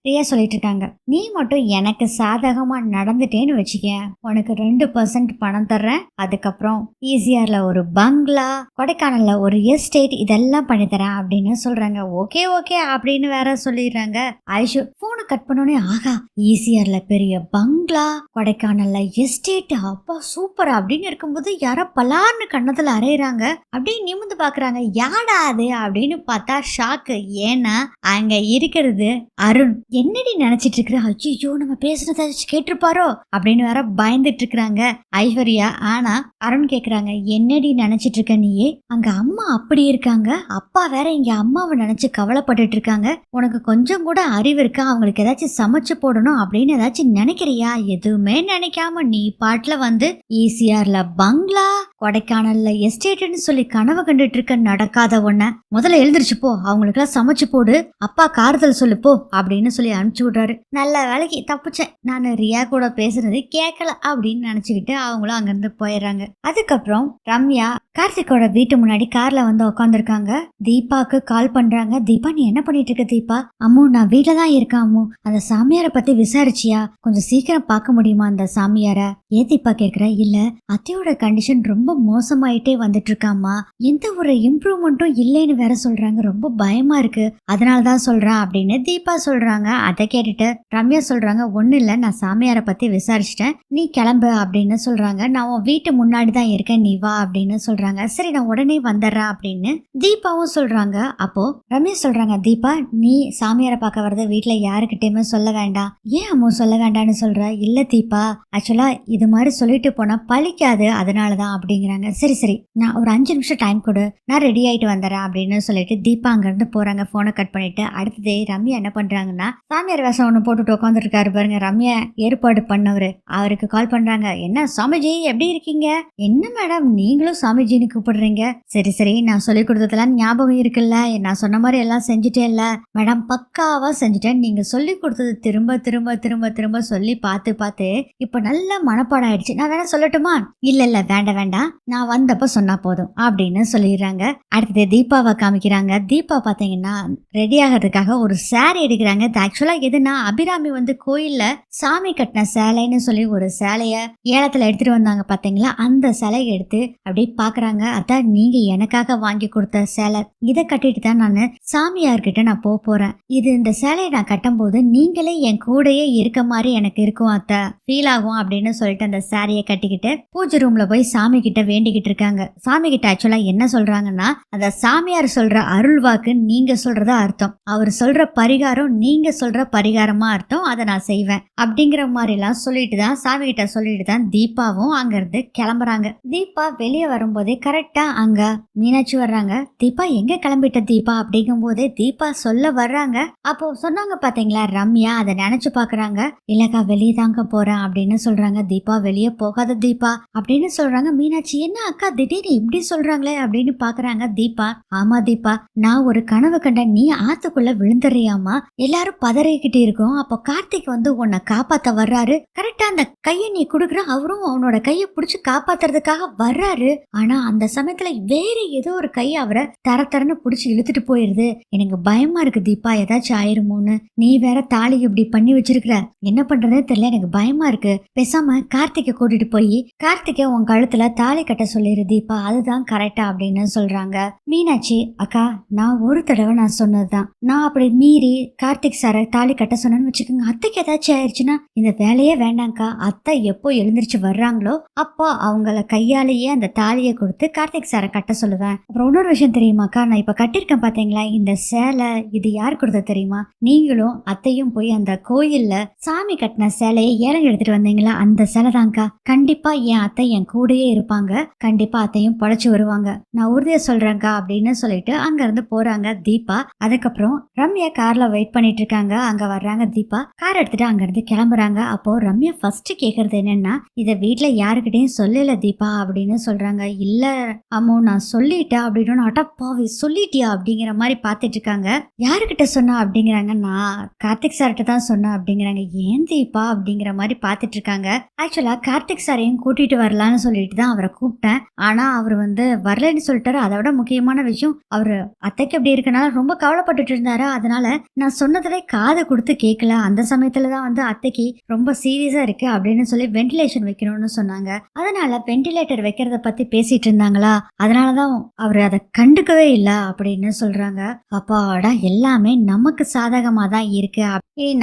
ரியா சொல்லிட்டு இருக்காங்க. நீ மட்டும் எனக்கு சாதகமா நடந்துட்டேன்னு வச்சுக்க, உனக்கு 2% பணம் தர்றேன். அதுக்கப்புறம் ஈசிஆர்ல ஒரு பங்களா, கொடைக்கானல்ல ஒரு எஸ்டேட் இதெல்லாம் பண்ணி தரேன் அப்படின்னு சொல்றாங்க. ஓகே ஓகே அப்படின்னு வேற சொல்லிடுறாங்க. ஐஷு போனை கட் பண்ணோடனே, ஆகா ஈசிஆர்ல பெரிய பங்களா, கொடைக்கானல்ல எஸ்டேட், அப்பா சூப்பர் அப்படின்னு இருக்கும்போது யாரோ பலார்னு கண்ணத்துல அரைகிறாங்க. அப்படியே நிமிந்து பாக்குறாங்க, யாடா அது அப்படின்னு பார்த்தா ஷாக்கு. ஏன்னா அங்க இருக்கிறது அருண். என்னடி நினைச்சிட்டு இருக்கிற, ஐயோ நம்ம பேசுறத கேட்டிருப்பாரோ அப்படின்னு வேற பயந்துட்டு இருக்கிறாங்க ஐஸ்வர்யா. ஆனா அருண் கேக்குறாங்க, என்னடி நினைச்சிட்டு இருக்க நீயே, அங்க அம்மா அப்படி இருக்காங்க, அப்பா வேற இங்க அம்மாவை நினைச்சு கவலைப்பட்டுட்டு இருக்காங்க, உனக்கு கொஞ்சம் கூட அறிவு இருக்கா, அவங்களுக்கு ஏதாச்சும் சமைச்சு போடணும் அப்படின்னு ஏதாச்சும் நினைக்கிறியா? எதுவுமே நினைக்காம நீ பாட்டுல வந்து ஈசிஆர்ல பங்களா, கொடைக்கானல்ல எஸ்டேட்னு சொல்லி கனவு கண்டுட்டு இருக்க. நடக்காத ஒண்ண முதல்ல எழுந்திருச்சு போ, அவங்களுக்கு எல்லாம் சமைச்சு போடு, அப்பா காரத்தில் சொல்லு போ அப்படின்னு சொல்லி அனுப்பிச்சு விடுறாரு. நல்ல வேலைக்கு தப்பிச்சேன், நான் ரியா கூட பேசுறது கேட்கல அப்படின்னு நினைச்சுக்கிட்டு அவங்களும் அங்கிருந்து போயிடுறாங்க. அதுக்கப்புறம் ரம்யா கார்த்திகோட வீட்டு முன்னாடி கார்ல வந்து உட்காந்துருக்காங்க. தீபாக்கு கால் பண்றாங்க. தீபா நீ என்ன பண்ணிட்டு இருக்க? தீபா, அம்மு நான் வீட்டுல தான் இருக்கேன் அம்மு, அந்த சாமியாரை பத்தி விசாரிச்சியா? கொஞ்சம் சீக்கிரம் பார்க்க முடியுமா அந்த சாமியார? ஏன் தீபா கேக்குற? இல்ல அத்தையோட கண்டிஷன் ரொம்ப மோசமாயிட்டே வந்துட்டு இருக்காமா, எந்த ஒரு இம்ப்ரூவ்மெண்ட்டும் இல்லைன்னு வேற சொல்றாங்க, ரொம்ப பயமா இருக்கு, அதனாலதான் சொல்றேன் அப்படின்னு தீபா சொல்றாங்க. அதை கேட்டுட்டு ரம்யா சொல்றாங்க, ஒண்ணு இல்ல, நான் சாமியாரை பத்தி விசாரிச்சிட்டேன், நீ கிளம்பு அப்படின்னு சொல்றாங்க. நான் உன் வீட்டு முன்னாடி தான் இருக்கேன், நீ வா அப்படின்னு சொல்றாங்க. சரி நான் உடனே வந்துடுறேன் அப்படின்னு தீபாவும் சொல்றாங்க. அப்போ ரம்யா சொல்றாங்க, தீபா நீ சாமியாரை பார்க்க வரத வீட்டுல யாருக்கிட்டயுமே சொல்ல வேண்டாம். ஏன் அம்மா சொல்ல வேண்டாம்னு சொல்ற? இல்ல தீபா, ஆக்சுவலா இது மாதிரி சொல்லிட்டு போனா பழிக்காது, அதனாலதான் அப்படிங்கிறாங்க. சரி சரி நான் ஒரு 5 நிமிஷம் டைம் கொடு, நான் ரெடி ஆயிட்டு வந்துடுறேன் அப்படின்னு சொல்லிட்டு தீபா அங்க இருந்து போறாங்க. போனை கட் பண்ணிட்டு அடுத்ததே ரம்யா என்ன பண்றாங்கன்னா, சாமியார் வேஷம் ஒண்ணு போட்டுட்டு உட்காந்துருக்காரு பாருங்க ரம்யா ஏற்பாடு பண்ணவரு, அவருக்கு கால் பண்றாங்க. என்ன சாமிஜி எப்படி இருக்கீங்க? என்ன மேடம் நீங்களும் சாமிஜின்னு கூப்பிடுறீங்க? சரி சரி நான் சொல்லி கொடுத்ததெல்லாம் ஞாபகம் இருக்குல்ல, நான் சொன்ன மாதிரி எல்லாம் செஞ்சுட்டே இல்ல மேடம்? பக்காவா செஞ்சுட்டேன், நீங்க சொல்லி கொடுத்தது திரும்ப திரும்ப திரும்ப திரும்ப சொல்லி பார்த்து பார்த்து இப்ப நல்ல மனப்பாடம் ஆயிடுச்சு, நான் வேணா சொல்லட்டுமா? இல்ல இல்ல வேண்டாம் வேண்டாம், நான் வந்தப்ப சொன்னா போதும் அப்படின்னு சொல்லிடுறாங்க. அடுத்தது தீபாவை காமிக்கிறாங்க. தீபா பாத்தீங்கன்னா ரெடி ஆகிறதுக்காக ஒரு சாரி எடுக்கிறாங்க. ஆக்சுவலா எதுனா அபிராமி வந்து கோயில்ல சாமி கட்டின சேலைன்னு சொல்லி ஒரு சேலைய ஏலத்துல எடுத்துட்டு வந்தாங்க பாத்தீங்களா, அந்த சேலையை எடுத்து அப்படியே பாக்குறாங்க. அதான் நீங்க எனக்காக வாங்கி கொடுத்த சேலை, இதை கட்டிட்டு தான் நான் சாமியார்கிட்ட நான் போறேன், இது இந்த சேலையை நான் கட்டும் போது நீங்களே என் கூடயே இருக்க மாதிரி எனக்கு இருக்கும் அத்தை, ஃபீல் ஆகும் அப்படின்னு சொல்லிட்டு அந்த சாரியை கட்டிக்கிட்டு பூஜை ரூம்ல போய் சாமி கிட்ட வேண்டிக்கிட்டு இருக்காங்க. சாமி கிட்ட ஆக்சுவலா என்ன சொல்றாங்கன்னா, அந்த சாமியார் சொல்ற அருள் வாக்கு நீங்க சொல்றதா அர்த்தம், அவர் சொல்ற பரிகாரம் நீங்க சொல்ற பரிகாரமா அர்த்தம், அதை நான் செய்வேன் அப்படிங்கிற மாதிரி எல்லாம் சொல்லிட்டு தான் சாமி கிட்ட சொல்லிட்டு தான் தீபாவும் அங்க இருந்து கிளம்புறாங்க. தீபா வெளியே வரும்போதே கரெக்டா அங்க மீனாட்சி வர்றாங்க. தீபா எங்க கிளம்பிட்ட தீபா அப்படிங்கும் போதே தீபா சொல்ல வர்றாங்க. அப்போ சொன்னாங்க பாத்தீங்களா ரம்யா, அதை நினைச்சு பாக்குறாங்க. இல்லக்கா வெளியே தாங்க போறேன் அப்படின்னு சொல்றாங்க. தீபா வெளியே போகாத தீபா அப்படின்னு சொல்றாங்க. மீனாட்சி என்ன அக்கா திடீர்னு இப்படி சொல்றாங்களே அப்படின்னு பாக்குறாங்க. தீபா, ஆமா தீபா நான் ஒரு கனவு கண்ட, நீ ஆத்துக்குள்ள விழுந்துறியாமா, எல்லாரும் பதறிக்கிட்டு இருக்கோம், அப்போ கார்த்திக் வந்து உன்னை காப்பாத்த வர்றாரு, கரெக்டா அந்த கையை நீ குடுக்குற, அவரும் அவனோட கையை பிடிச்சு காப்பாத்துறதுக்காக வர்றாரு, ஆனா அந்த சமயத்துல வேற ஏதோ ஒரு கை அவரை தரன்னு பிடிச்சு இழுத்துட்டு போயிருது, எனக்கு பயமா இருக்கு தீபா, ஏதாச்சும் ஆயிருமோன்னு, நீ வேற தாலி இப்படி பண்ணி வச்சிருக்கிற, என்ன பண்றதே தெரியல, எனக்கு பயமா இருக்கு, பேசாம கார்த்திகை கூட்டிட்டு போய் கார்த்திகை உன் கழுத்துல தாலி கட்ட சொல்லிரு தீபா, அதுதான் கரெக்டா அப்படின்னு சொல்றாங்க. மீனாட்சி, அக்கா நான் ஒரு தடவை நான் சொன்னதுதான், நான் அப்படி மீறி கார்த்திக் சாரை தாலி கட்ட சொன்னேன்னு வச்சுக்கோங்க, அத்தைக்கு ஏதாச்சும் ஆயிடுச்சுன்னா இந்த வேலையே வேண்டாங்க்கா, அத்தை எப்போ எழுந்திரிச்சு வர்றாங்களோ அப்போ அவங்கள கையாலேயே அந்த தாலியை கொடுத்து கார்த்திக் சாரை கட்ட சொல்லுவேன். அப்புறம் இன்னொரு விஷயம் தெரியுமாக்கா, நான் இப்ப கட்டிருக்கேன் பாத்தீங்களா இந்த சேலை, இது யார் கொடுத்த தெரியுமா? நீங்களும் அத்தையும் போய் அந்த கோயில்ல சாமி கட்டின சேலையை ஏலம் எடுத்துட்டு வந்தீங்களா, அந்த சேலை தான்க்கா, கண்டிப்பா என் அத்தை என் கூடயே இருப்பாங்க, கண்டிப்பா அத்தையும் பொழைச்சு வருவாங்க, நான் உறுதியா சொல்றேன்க்கா அப்படின்னு சொல்லிட்டு அங்க இருந்து போறாங்க தீபா. அதுக்கப்புறம் ரம்யா கார்ல வெயிட் பண்ணிட்டு இருக்காங்க. அங்க வர்றாங்க தீபா, கார் எடுத்துட்டு அங்க இருந்து கிளம்புறாங்க. அப்போ ரம்யா ஃபர்ஸ்ட் கேக்குறது என்னன்னா, இத வீட்டுல யாருக்கிட்டையும் சொல்லல தீபா அப்படின்னு சொல்றாங்க. இல்ல அம்மோ நான் சொல்லிட்டேன் அப்படின்னு, அட்டப்பாவி சொல்லிட்டியா அப்படிங்கிற மாதிரி பாத்துட்டு இருக்காங்க. யாருக்கிட்ட சொன்னா அப்படிங்கிறாங்க, நான் கார்த்திக் சார்கிட்ட தான் சொன்னேன் அப்படிங்கிறாங்க. ஏன் தீபா அப்படிங்கிற மாதிரி பாத்துட்டு இருக்காங்க. ஆக்சுவலா கார்த்திக் சாரையும் கூட்டிட்டு வரலான்னு சொல்லிட்டு தான் அவரை கூப்பிட்டேன், ஆனா அவர் வந்து வரலன்னு சொல்லிட்டாரு, அதோட முக்கியமான விஷயம் அவரு அத்தைக்கு எப்படி இருக்கனால ரொம்ப கவலைப்பட்டுட்டு இருந்தாரு, அதனால நான் சொன்னதே காதை கொடுத்து கேட்கல. அந்த சமயத்துல தான் வந்து அத்தைக்கு ரொம்ப சீரியஸா இருக்கு அப்படின்னு சொல்லி வென்டிலேஷன் வைக்கணும்னு சொன்னாங்க. அதனால வென்டிலேட்டர் வைக்கிறத பத்தி பேசிட்டு இருந்தாங்களா, அதனாலதான் அவர் அதை கண்டுக்கவே இல்லை அப்படின்னு சொல்றாங்க. அப்பாடா, எல்லாமே நமக்கு சாதகமா தான் இருக்கு,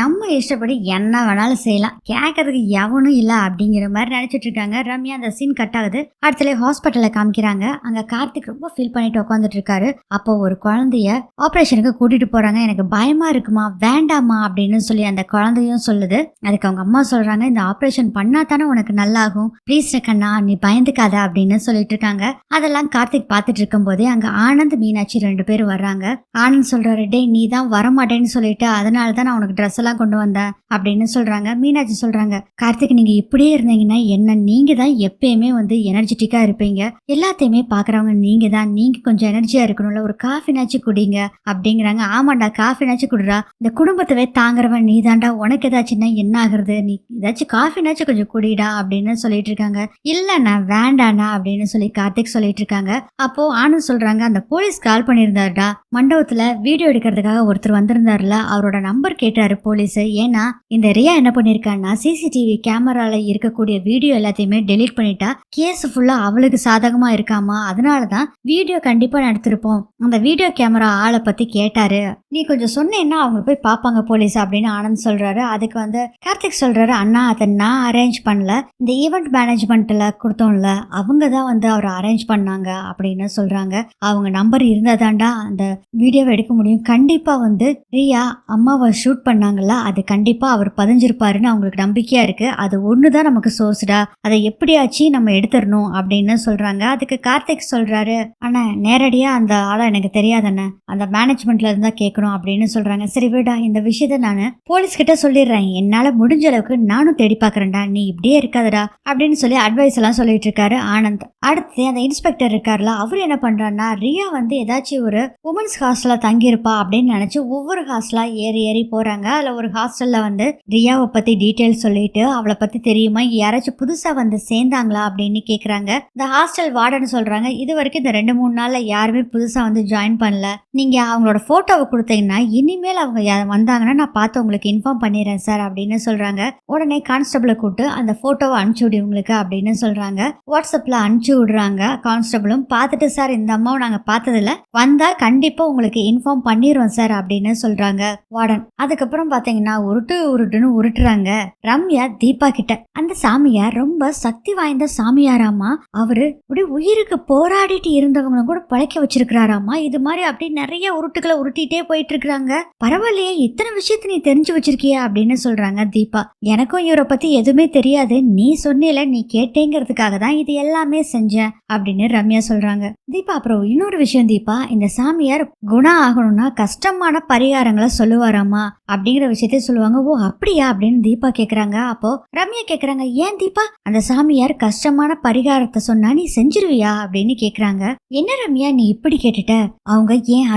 நம்ம இஷ்டப்படி என்ன வேணாலும் செய்யலாம், கேட்கறதுக்கு எவனும் இல்லை அப்படிங்கிற மாதிரி நினைச்சிட்டு இருக்காங்க ரம்யா. அந்த சீன் கட் ஆகுது. அடுத்த ஹாஸ்பிட்டல்ல காமிக்கிறாங்க. அங்க கார்த்திக் ரொம்ப ஃபீல் பண்ணிட்டு உட்காந்துட்டு இருக்காரு. அப்போ ஒரு குழந்தைய ஆபரேஷனுக்கு கூட்டிட்டு போறாங்க. எனக்கு பயமா இருக்குமா, வேண்டாமா அப்படின்னு சொல்லி அந்த குழந்தையும் சொல்லுது. அதுக்கு அவங்க அம்மா சொல்றாங்க, இந்த ஆபரேஷன் பண்ணா தானே உனக்கு நல்லாகும், ப்ளீஸ் கண்ணா நீ பயந்துக்காத அப்படின்னு சொல்லிட்டு இருக்காங்க. அதெல்லாம் கார்த்திக் பார்த்துட்டு இருக்கும் போதே அங்க ஆனந்த் மீனாட்சி 2 பேரும் வர்றாங்க. ஆனந்த் சொல்றாரு, டே நீ தான் வரமாட்டேன்னு சொல்லிட்டு அதனாலதான் நான் உனக்கு ட்ரெஸ் எல்லாம் கொண்டு வந்தேன் அப்படின்னு சொல்றாங்க. மீனாட்சி சொல்றாங்க, கார்த்திக் நீங்க இப்படியே இருந்தீங்கன்னா என்ன, நீங்க தான் எப்பயுமே வந்து எனர்ஜெட்டிக்கா இருப்பீங்க, எல்லாத்தையுமே பாக்குறவங்க நீங்க தான், நீங்க கொஞ்சம் எனர்ஜியா இருக்கணும்ல, ஒரு காஃபினாச்சு குடிங்க அப்படிங்கிறாங்க. ஆமாண்டா, காஃபினாச்சும் குடுறா, இந்த குடும்பத்தவே தாங்குறவன் நீ தாண்டா, உனக்கு ஏதாச்சுன்னா என்ன ஆகுறது, நீ ஏதாச்சும் காஃபினாச்சும் கொஞ்சம் குடிடா அப்படின்னு சொல்லிட்டு இருக்காங்க. இல்லண்ணா வேண்டாண்ணா அப்படின்னு சொல்லி கார்த்திக் சொல்லிட்டு இருக்காங்க. அப்போ ஆனந்த் சொல்றாங்க, அந்த போலீஸ் கால் பண்ணியிருந்தாருடா, மண்டபத்துல வீடியோ எடுக்கிறதுக்காக ஒருத்தர் வந்திருந்தாருல, அவரோட நம்பர் கேட்டாரு போலீஸ். ஏன்னா இந்த ரியா என்ன பண்ணிருக்கான்னா சிசிடிவி கேமரால இருக்கக்கூடிய வீடியோ எல்லாத்தையுமே டெலீட் பண்ணிட்டா, கேஸ் ஃபுல்லா அவளுக்கு சாதகமா இருக்காமா, அதனாலதான் வீடியோ கண்டிப்பா நடத்திருப்போம், அந்த வீடியோ கேமரா ஆளை பத்தி கேட்டாரு, நீ கொஞ்சம் சொன்னேன்னா அவங்க போய் பாப்பாங்க போலீஸ் அப்படின்னு ஆனந்த் சொல்றாரு. அதுக்கு வந்து கார்த்திக் சொல்றாரு, அண்ணா அதை நான் அரேஞ்ச் பண்ணல, இந்த ஈவெண்ட் மேனேஜ்மெண்ட்ல கொடுத்தோம்ல அவங்க தான் வந்து அவர் அரேஞ்ச் பண்ணாங்க அப்படின்னு சொல்றாங்க. அவங்க நம்பர் இருந்தாதாண்டா அந்த வீடியோவை எடுக்க முடியும், கண்டிப்பா வந்து ரியா அம்மாவை ஷூட் பண்ணாங்கல்ல, அது கண்டிப்பா அவர் பதிஞ்சிருப்பாருன்னு அவங்களுக்கு நம்பிக்கையா இருக்கு, அது ஒண்ணுதான் நமக்கு சோர்ஸ்டா, அதை எப்படியாச்சு நம்ம எடுத்துடணும் அப்படின்னு சொல்றாங்க. அதுக்கு கார்த்திக் சொல்றாரு, ஆனா நேரடியா அந்த ஆளை எனக்கு தெரியாதண்ணே, அந்த மேனேஜ்மெண்ட்ல இருந்தா கேட்கணும் அப்படின்னு சொல்றாங்க. சரி விடா, இந்த விஷயத்த நான் போலீஸ் கிட்ட சொல்லிடுறேன், என்னால முடிஞ்ச அளவுக்கு நானும் தேடி பாக்குறேன்டா, நீ இப்படியே இருக்காதடா அப்படின்னு சொல்லி அட்வைஸ் எல்லாம் சொல்லிட்டு இருக்காரு ஆனந்த். அடுத்து அந்த இன்ஸ்பெக்டர் இருக்காருல, அவர் என்ன பண்றாருன்னா, ரியா வந்து ஏதாச்சும் ஒரு உமன்ஸ் ஹாஸ்டல்ல தங்கியிருப்பா அப்படின்னு நினைச்சு ஒவ்வொரு ஹாஸ்டலா ஏறி ஏறி போறாங்க. அதுல ஒரு ஹாஸ்டல்ல வந்து ரியாவை பத்தி டீட்டெயில் சொல்லிட்டு, அவளை பத்தி தெரியுமா, யாராச்சும் புதுசா வந்து சேர்ந்தாங்களா அப்படின்னு கேக்குறாங்க. இந்த ஹாஸ்டல் வார்டன் சொல்றாங்க, இது வரைக்கும் இந்த 2-3 நாள்ல யாருமே புதுசா வந்து ஜாயின் பண்ணல, நீங்க அவங்களோட போட்டோவை கொடுத்தீங்கன்னா இனிமேல் அவங்க வந்தாங்கன்னா நான் பார்த்து உங்களுக்கு இன்ஃபார்ம் பண்ணிடுறேன் சார் அப்படின்னு சொல்றாங்க. உடனே கான்ஸ்டபிளை கூப்பிட்டு அந்த போட்டோவை அனுப்பிச்சு விடு உங்களுக்கு அப்படின்னு சொல்றாங்க. வாட்ஸ்அப்ல அனுப்பிச்சு விடுறாங்க. கான்ஸ்டபிளும் பார்த்துட்டு, சார் இந்த அம்மாவை நாங்க பார்த்ததில்ல, வந்தா கண்டிப்பா உங்களுக்கு இன்ஃபார்ம் பண்ணிடுவோம் சார் அப்படின்னு சொல்றாங்க வார்டன். அதுக்கப்புறம் பாத்தீங்கன்னா உருட்டுன்னு உருட்டுறாங்க ரம்யா தீபா கிட்ட. அந்த சாமியார் ரொம்ப சக்தி வாய்ந்த சாமியாராமா, அவரு அப்படி உயிருக்கு போராடிட்டு இருந்தவங்களும் கூட பழைக்க வச்சிருக்கிறாராமா, இது மாதிரி அப்படி நிறைய உருட்டுக்களை உருட்டிட்டே போயிட்டு இருக்கிறாங்க. பரவாயில்லையே, இத்தனை விஷயத்த நீ தெரிஞ்சு வச்சிருக்கியா அப்படின்னு சொல்றாங்க தீபா. எனக்கும் இவரை பத்தி எதுவுமே தெரியாது, நீ சொன்னில, நீ கேட்டேங்கிறதுக்காக தான் இது எல்லாமே செஞ்சேன் அப்படின்னு ரம்யா சொல்றாங்க. தீபா அப்புறம் இன்னொரு விஷயம் தீபா, இந்த சாமியார் குணம் ஆகணும்னா கஷ்டமான பரிகாரங்களை சொல்லுவாராமா அப்படிங்கிற விஷயத்த சொல்லுவாங்க. ஓ அப்படியா அப்படின்னு தீபா கேக்குறாங்க. அப்போ ரம்யா கேக்குறாங்க, ஏன் தீபா அந்த சாமியார் கஷ்டமான பரிகாரத்தை சொன்னா நீ செஞ்சிருவியா அப்படின்னு கேக்குறாங்க. என்ன ரம்யா நீ இப்படி கேட்டுட்ட, அவங்க ஏன்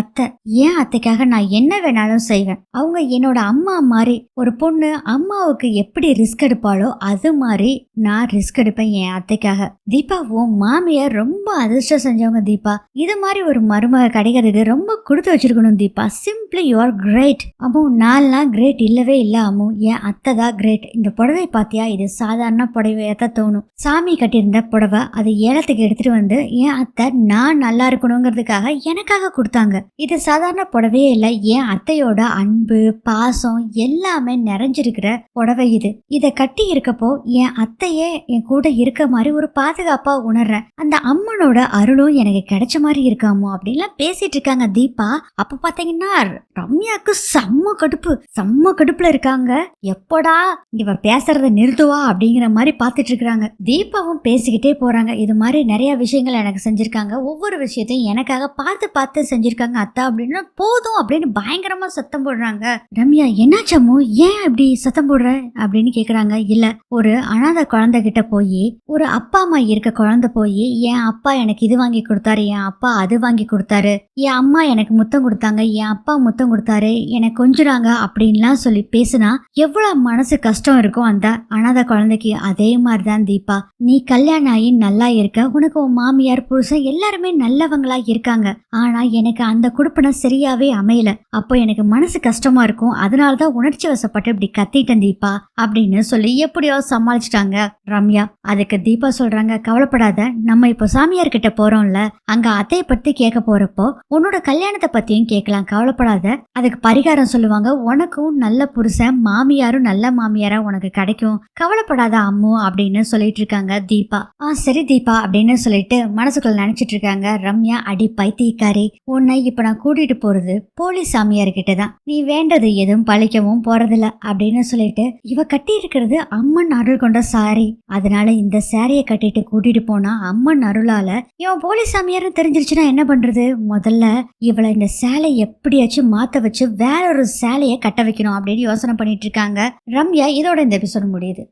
அத்தைக்காக நான் என்ன வேணாலும் செய்வேன், அவங்க என்னோட அம்மா மாதிரி, ஒரு பொண்ணு அம்மாவுக்கு எப்படி ரிஸ்க் எடுப்பாளோ அது மாதிரி நான் ரிஸ்க் எடுப்பேன் என் அத்தைக்காக. தீபா உன் மாமியார் ரொம்ப அதிர்ஷ்டம் செஞ்சவங்க தீபா, இது மாதிரி ஒரு மருமக கிடைக்கிறதுக்கு ரொம்ப கொடுத்து வச்சிருக்கணும் Deepa, simply you are great. Ammu நான்லாம் கிரேட் இல்லவே இல்ல அம்மு, என் அத்தை தான் கிரேட். இந்த புடவை பாத்தியா, இது சாதாரண புடவையாத்தான் தோணும், சாமி கட்டியிருந்த புடவை, அதை ஏலத்துக்கு எடுத்துட்டு வந்து என் அத்தை நான் நல்லா இருக்கணுங்கிறதுக்காக எனக்காக கொடுத்தாங்க, இது சாதாரண புடவையே இல்ல, என் அத்தையோட அன்பு பாசம் எல்லாமே நிறைஞ்சிருக்கிற புடவை இது, இதை கட்டி இருக்கப்போ என் அத்தையே என் கூட இருக்க மாதிரி ஒரு பாதுகாப்பா உணர்றேன், அந்த அம்மனோட அருளும் எனக்கு கிடைச்ச மாதிரி இருக்காமோ அப்படின்லாம் பேசிட்டு இருக்காங்க தீபா. அப்ப பாத்தீங்கன்னா ரம்யாக்கு செம்ம கடுப்புல இருக்காங்க, எப்படா இவ பேசுறத நிறுத்துவா அப்படிங்கிற மாதிரி பாத்துட்டு இருக்காங்க. தீபாவும் பேசிக்கிட்டே போறாங்க, இது மாதிரி நிறைய விஷயங்கள் எனக்கு செஞ்சிருக்காங்க, ஒவ்வொரு விஷயத்தையும் எனக்காக பார்த்து செஞ்சிருக்காங்க அத்தா அப்படின்னு போதும் அப்படின்னு பயங்கரமா சத்தம் போடுறாங்க. ரம்யா என்னாச்சமோ, ஏன் இப்படி சத்தம் போடுற அப்படின்னு கேக்குறாங்க. இல்ல, ஒரு அனாதை குழந்தை கிட்ட போய், ஒரு அப்பா அம்மா இருக்க குழந்தை போய், என் அப்பா எனக்கு இது வாங்கி கொடுத்தாரு, என் அப்பா அது வாங்கி கொடுத்தாரு, என் அம்மா எனக்கு முத்தம் கொடுத்தாங்க, என் அப்பா முத்தம் கொடுத்தாரு, எனக்கு கொஞ்சுறாங்க அப்படின்லாம் சொல்லி பேசுனா எவ்வளவு மனசு கஷ்டம் இருக்கும் அந்த அனாதை குழந்தைக்கு. அதே மாதிரிதான் தீபா, நீ கல்யாணம் ஆகி நல்லா இருக்க, உனக்கு உன் மாமியார் புருஷன் எல்லாருமே நல்லவங்களா இருக்காங்க, ஆனா எனக்கு அந்த குடுப்பனை சரியாவே அமையல, அப்போ எனக்கு மனசு கஷ்டம் கஷ்டமா இருக்கும், அதனாலதான் உணர்ச்சி வசப்பட்டு இப்படி கத்திட்டேன் தீபா அப்படின்னு சொல்லி எப்படியோ சமாளிச்சிட்டாங்க ரம்யா. அதுக்கு தீபா சொல்றாங்க, கவலைப்படாத, நம்ம இப்போ சாமியார் கிட்ட போறோம்ல, அங்க அத்தையை பத்தி கேட்க போறப்போ உன்னோட கல்யாணத்தை பத்தியும் கேட்கலாம், கவலைப்படாத. அதுக்கு பரிகாரம் சொல்லுவாங்க, உனக்கும் நல்ல புருஷன் மாமியாரும் நல்ல மாமியாரா உனக்கு கிடைக்கும், கவலைப்படாத அம்மு அப்படின்னு சொல்லிட்டு இருக்காங்க தீபா. சரி தீபா அப்படின்னு சொல்லிட்டு மனசுக்குள்ள நினைச்சிட்டு இருக்காங்க ரம்யா. அடி பைத்தியக்காரி, உன்னை இப்ப நான் கூட்டிட்டு போறது போலீஸ் சாமியார் கிட்டதான், நீ வேண்டது எதுவும் பழிக்கவும் போறதில்ல அப்படின்னு சொல்லிட்டு, இவ கட்டி இருக்கிறது அம்மன் அருள் கொண்ட சாரி, அதனால இந்த சாரிய கட்டிட்டு கூட்டிட்டு போனா அம்மன் அருளால இவன் போலீஸ் சாமியார் தெரிஞ்சிருச்சுன்னா என்ன பண்றது, முதல்ல இவளை இந்த சேலை எப்படியாச்சும் மாத்த வச்சு வேற ஒரு சேலைய கட்ட வைக்கணும் அப்படின்னு யோசனை பண்ணிட்டு இருக்காங்க ரம்யா. இதோட இந்த எபிசோட் முடியுது.